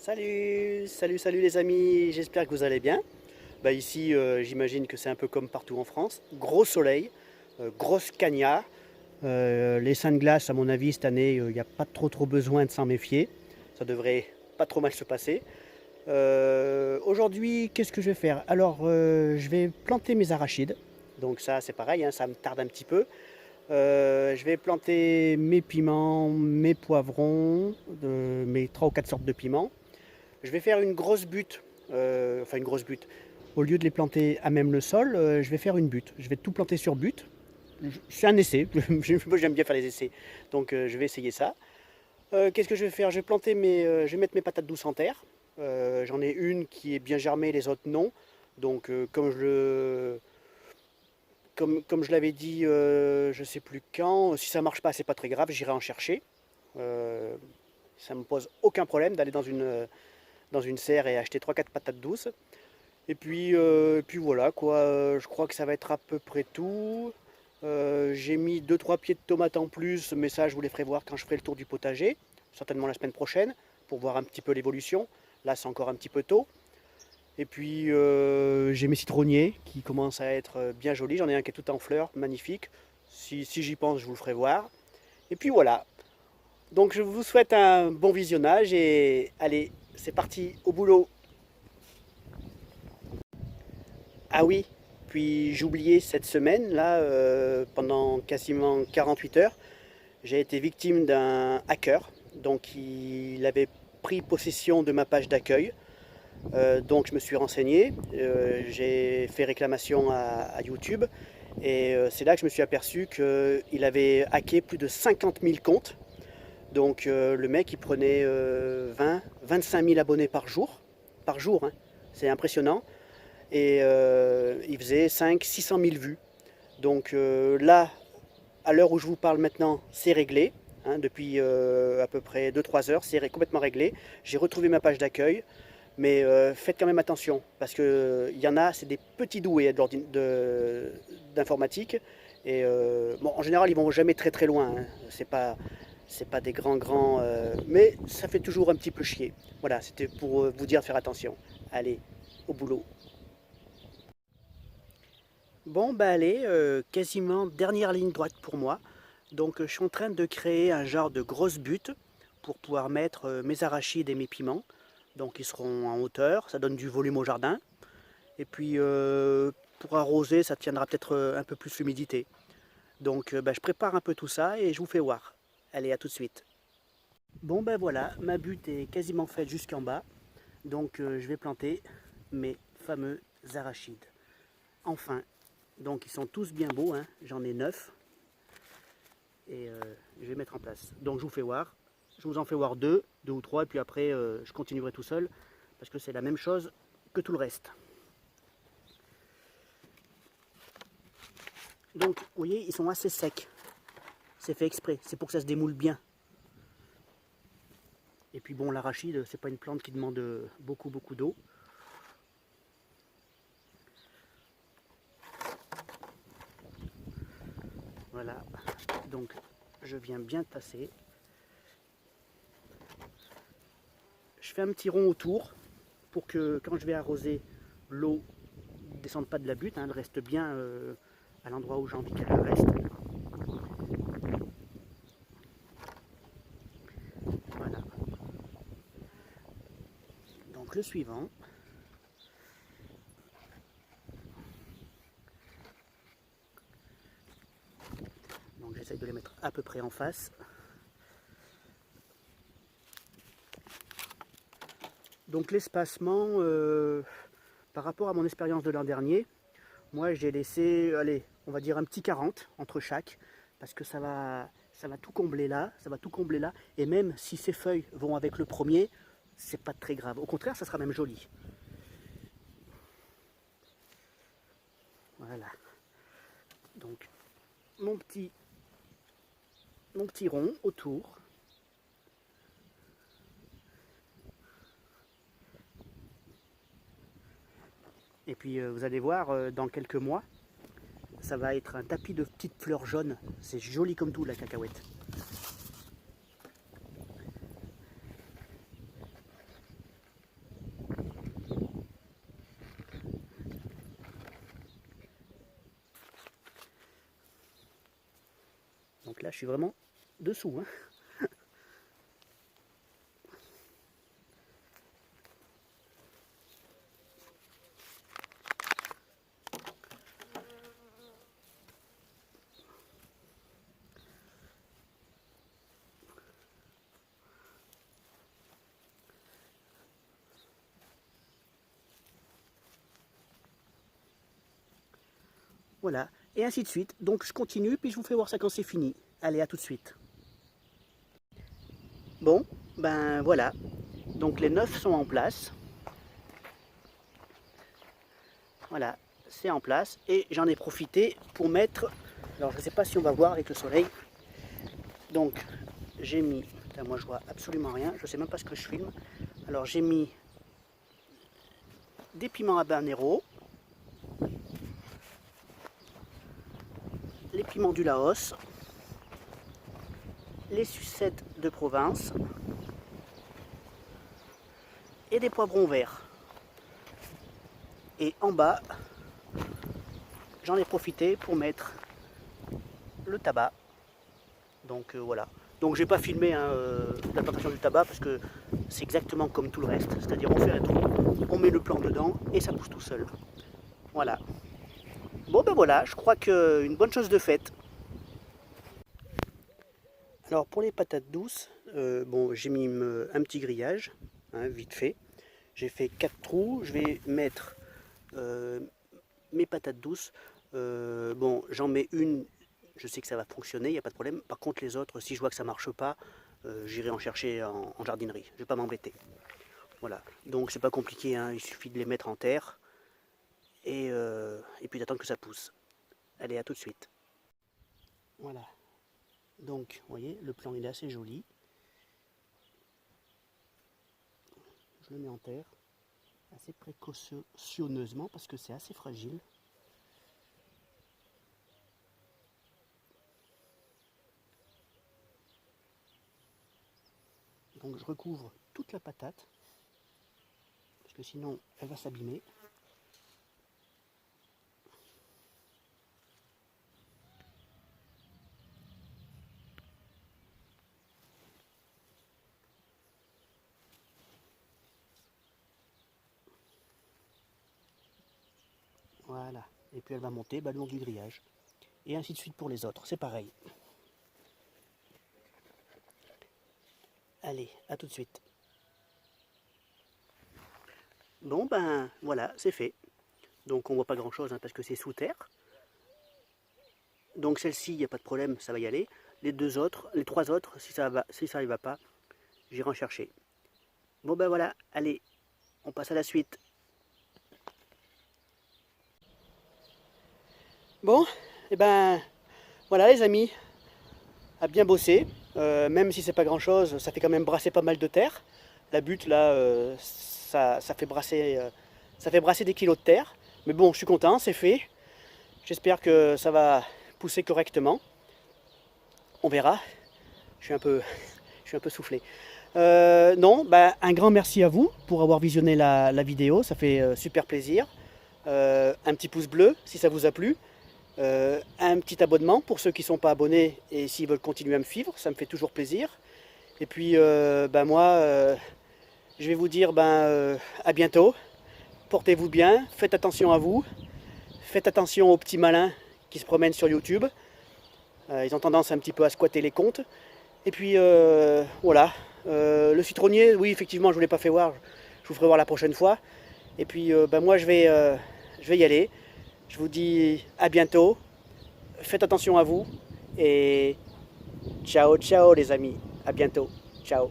Salut les amis, j'espère que vous allez bien. Ici, j'imagine que c'est un peu comme partout en France. Gros soleil, grosse cagnard. Les seins de glace, à mon avis, cette année, il n'y a pas trop besoin de s'en méfier. Ça devrait pas trop mal se passer. Aujourd'hui, qu'est-ce que je vais faire? Alors, je vais planter mes arachides. Donc ça, c'est pareil, hein, ça me tarde un petit peu. Je vais planter mes piments, mes poivrons, mes 3 ou 4 sortes de piments. Je vais faire une grosse butte, enfin une grosse butte. Au lieu de les planter à même le sol, je vais faire une butte. Je vais tout planter sur butte. C'est un essai. Moi j'aime bien faire les essais. Donc je vais essayer ça. Qu'est-ce que je vais faire? Je vais mettre mes patates douces en terre. J'en ai une qui est bien germée, les autres non. Donc comme je l'avais dit, je ne sais plus quand, si ça marche pas, c'est pas très grave, j'irai en chercher. Euh, Ça me pose aucun problème d'aller dans une serre et acheter trois quatre patates douces. Et puis voilà quoi, je crois que ça va être à peu près tout. J'ai mis deux trois pieds de tomates en plus, mais ça je vous les ferai voir quand je ferai le tour du potager, certainement la semaine prochaine, pour voir un petit peu l'évolution. Là c'est encore un petit peu tôt. Et puis j'ai mes citronniers qui commencent à être bien jolis. J'en ai un qui est tout en fleurs, magnifique. Si j'y pense, je vous le ferai voir. Et puis voilà. Donc je vous souhaite un bon visionnage et allez, c'est parti au boulot. Ah oui, puis j'oubliais cette semaine, là, pendant quasiment 48 heures, j'ai été victime d'un hacker. Donc il avait pris possession de ma page d'accueil. Donc je me suis renseigné, j'ai fait réclamation à YouTube et c'est là que je me suis aperçu qu'il avait hacké plus de 50 000 comptes. Donc le mec il prenait 25 000 abonnés par jour, hein. C'est impressionnant. Et il faisait 500-600 000 vues. Donc là, à l'heure où je vous parle maintenant, c'est réglé. Hein, depuis à peu près 2-3 heures, c'est complètement réglé. J'ai retrouvé ma page d'accueil. Mais faites quand même attention, parce qu'il y en a, c'est des petits doués d'informatique. Et bon, en général, ils vont jamais très loin, hein. C'est pas des grands, mais ça fait toujours un petit peu chier. Voilà, c'était pour vous dire de faire attention. Allez, au boulot. Bon, bah allez, quasiment dernière ligne droite pour moi. Donc je suis en train de créer un genre de grosse butte pour pouvoir mettre mes arachides et mes piments. Donc ils seront en hauteur, ça donne du volume au jardin. Et puis pour arroser, ça tiendra peut-être un peu plus l'humidité. Donc bah, je prépare un peu tout ça et je vous fais voir. Allez, à tout de suite. Bon ben voilà, ma butte est quasiment faite jusqu'en bas. Donc je vais planter mes fameux arachides. Enfin, donc ils sont tous bien beaux, hein. J'en ai 9. Et je vais mettre en place. Donc je vous fais voir. Je vous en fais voir deux ou trois, et puis après je continuerai tout seul, parce que c'est la même chose que tout le reste. Donc vous voyez, ils sont assez secs. C'est fait exprès, c'est pour que ça se démoule bien. Et puis bon, l'arachide, c'est pas une plante qui demande beaucoup d'eau. Voilà, donc je viens bien tasser. Je fais un petit rond autour pour que quand je vais arroser, l'eau ne descende pas de la butte, hein, elle reste bien à l'endroit où j'ai envie qu'elle reste. Voilà. Donc le suivant. Donc j'essaye de les mettre à peu près en face. Donc l'espacement, par rapport à mon expérience de l'an dernier, moi j'ai laissé, allez, on va dire un petit 40 entre chaque, parce que ça va tout combler là, ça va tout combler là, et même si ces feuilles vont avec le premier, c'est pas très grave. Au contraire, ça sera même joli. Voilà. Donc mon petit rond autour. Et puis vous allez voir, dans quelques mois, ça va être un tapis de petites fleurs jaunes. C'est joli comme tout la cacahuète. je suis vraiment dessous, hein. Voilà, et ainsi de suite. Donc je continue, puis je vous fais voir ça quand c'est fini. Allez, à tout de suite. Bon, ben voilà. Donc les 9 sont en place. Voilà, c'est en place. Et j'en ai profité pour mettre... Alors je ne sais pas si on va voir avec le soleil. Donc j'ai mis... Là, moi je vois absolument rien. Je ne sais même pas ce que je filme. Alors j'ai mis des piments habanero. Les piments du Laos, les sucettes de Provence et des poivrons verts. Et en bas, j'en ai profité pour mettre le tabac. Donc voilà. Donc j'ai pas filmé la plantation du tabac parce que c'est exactement comme tout le reste. C'est-à-dire on fait un trou, on met le plant dedans et ça pousse tout seul. Voilà. Bon ben voilà, je crois qu'une bonne chose de faite. Alors pour les patates douces, bon, j'ai mis un petit grillage, hein, vite fait. J'ai fait 4 trous, je vais mettre mes patates douces. Bon, j'en mets une, je sais que ça va fonctionner, il n'y a pas de problème. Par contre les autres, si je vois que ça ne marche pas, j'irai en chercher en jardinerie, je ne vais pas m'embêter. Voilà, donc c'est pas compliqué, hein, il suffit de les mettre en terre et puis d'attendre que ça pousse. Allez, à tout de suite. Voilà. Donc, vous voyez, le plan il est assez joli. Je le mets en terre, assez précautionneusement parce que c'est assez fragile. Donc je recouvre toute la patate, parce que sinon elle va s'abîmer. Voilà, et puis elle va monter le long du grillage. Et ainsi de suite pour les autres, c'est pareil. Allez, à tout de suite. Bon ben voilà, c'est fait. Donc on voit pas grand chose hein, parce que c'est sous terre. Donc celle-ci, il n'y a pas de problème, ça va y aller. Les deux autres, les trois autres, si ça ne va pas, j'irai en chercher. Bon ben voilà, allez, on passe à la suite. Bon, et ben voilà les amis, à bien bosser. Même si c'est pas grand chose, ça fait quand même brasser pas mal de terre. La butte là, ça fait brasser des kilos de terre. Mais bon, je suis content, c'est fait. J'espère que ça va pousser correctement. On verra. Je suis un peu soufflé. Non, bah, un grand merci à vous pour avoir visionné la vidéo. Ça fait super plaisir. Un petit pouce bleu si ça vous a plu. Un petit abonnement pour ceux qui ne sont pas abonnés et s'ils veulent continuer à me suivre, ça me fait toujours plaisir. Et puis ben moi, je vais vous dire à bientôt. Portez-vous bien, faites attention à vous, faites attention aux petits malins qui se promènent sur YouTube. Ils ont tendance un petit peu à squatter les comptes. Et puis voilà, le citronnier, oui effectivement je ne vous l'ai pas fait voir, je vous ferai voir la prochaine fois. Et puis ben moi je vais y aller. Je vous dis à bientôt, faites attention à vous et ciao ciao les amis, à bientôt, ciao.